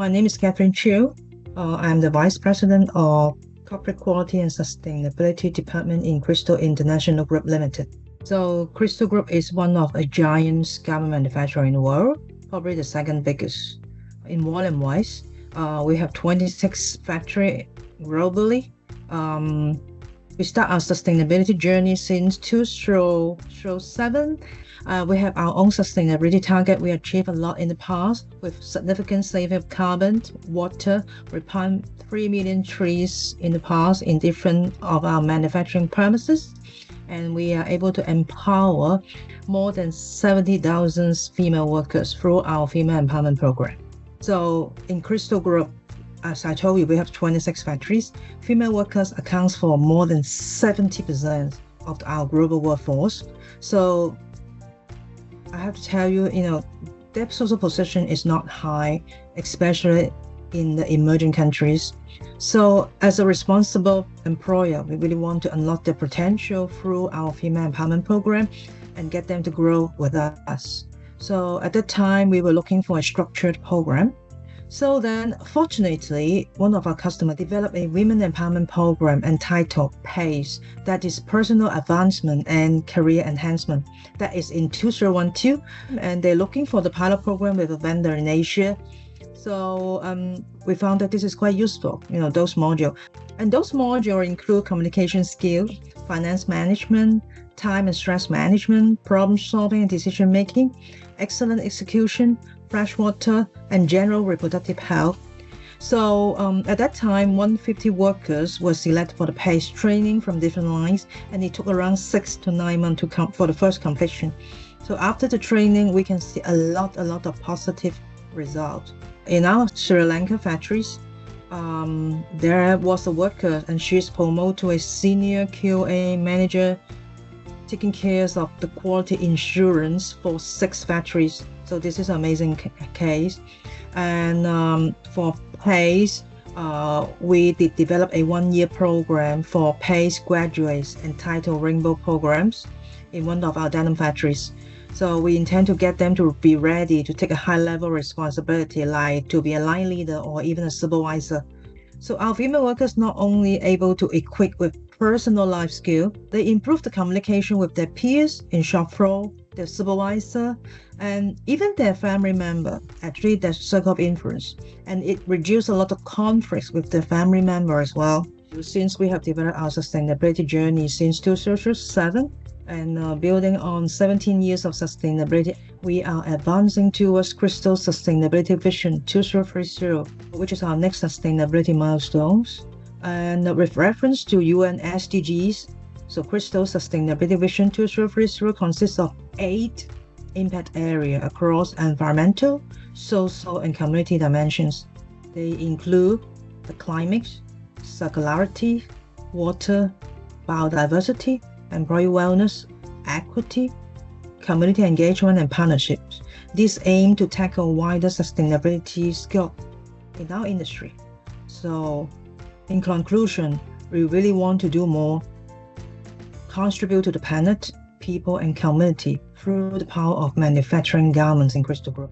My name is Catherine Chiu. I'm the Vice President of Corporate Quality and Sustainability Department in Crystal International Group Limited. So Crystal Group is one of a giant garment manufacturer in the world, probably the second biggest in volume-wise. We have 26 factories globally. We start our sustainability journey since 2007. We have our own sustainability target. We achieved a lot in the past with significant saving of carbon, water. We plant 3 million trees in the past in different of our manufacturing premises. And we are able to empower more than 70,000 female workers through our female empowerment program. So in Crystal Group, as I told you, we have 26 factories. Female workers accounts for more than 70% of our global workforce. So I have to tell you, their social position is not high, especially in the emerging countries. So as a responsible employer, we really want to unlock their potential through our female empowerment program and get them to grow with us. So at that time, we were looking for a structured program. So then, fortunately, one of our customers developed a women empowerment program entitled PACE, that is Personal Advancement and Career Enhancement. That is in 2012, and they're looking for the pilot program with a vendor in Asia. So we found that this is quite useful, those modules. And those modules include communication skills, finance management, time and stress management, problem solving and decision making, excellent execution, fresh water, and general reproductive health. So at that time, 150 workers were selected for the PACE training from different lines, and it took around 6 to 9 months for the first completion. So after the training, we can see a lot of positive results. In our Sri Lanka factories, there was a worker, and she's promoted to a senior QA manager, taking care of the quality insurance for 6 factories. So this is an amazing case. And for PACE, we did develop a 1-year program for PACE graduates entitled Rainbow Programs in one of our denim factories. So we intend to get them to be ready to take a high-level responsibility, like to be a line leader or even a supervisor. So our female workers not only able to equip with personal life skill, they improve the communication with their peers in shop floor, their supervisor, and even their family member, actually their circle of influence. And it reduces a lot of conflicts with their family member as well. Since we have developed our sustainability journey since 2007, and building on 17 years of sustainability, we are advancing towards Crystal Sustainability Vision 2030, which is our next sustainability milestones. And with reference to UN SDGs, so Crystal Sustainability Vision 2030 consists of 8 impact areas across environmental, social, and community dimensions. They include the climate, circularity, water, biodiversity, employee wellness, equity, community engagement, and partnerships. These aim to tackle wider sustainability scope in our industry. So, in conclusion, we really want to do more, contribute to the planet, people, and community through the power of manufacturing garments in Crystal Group.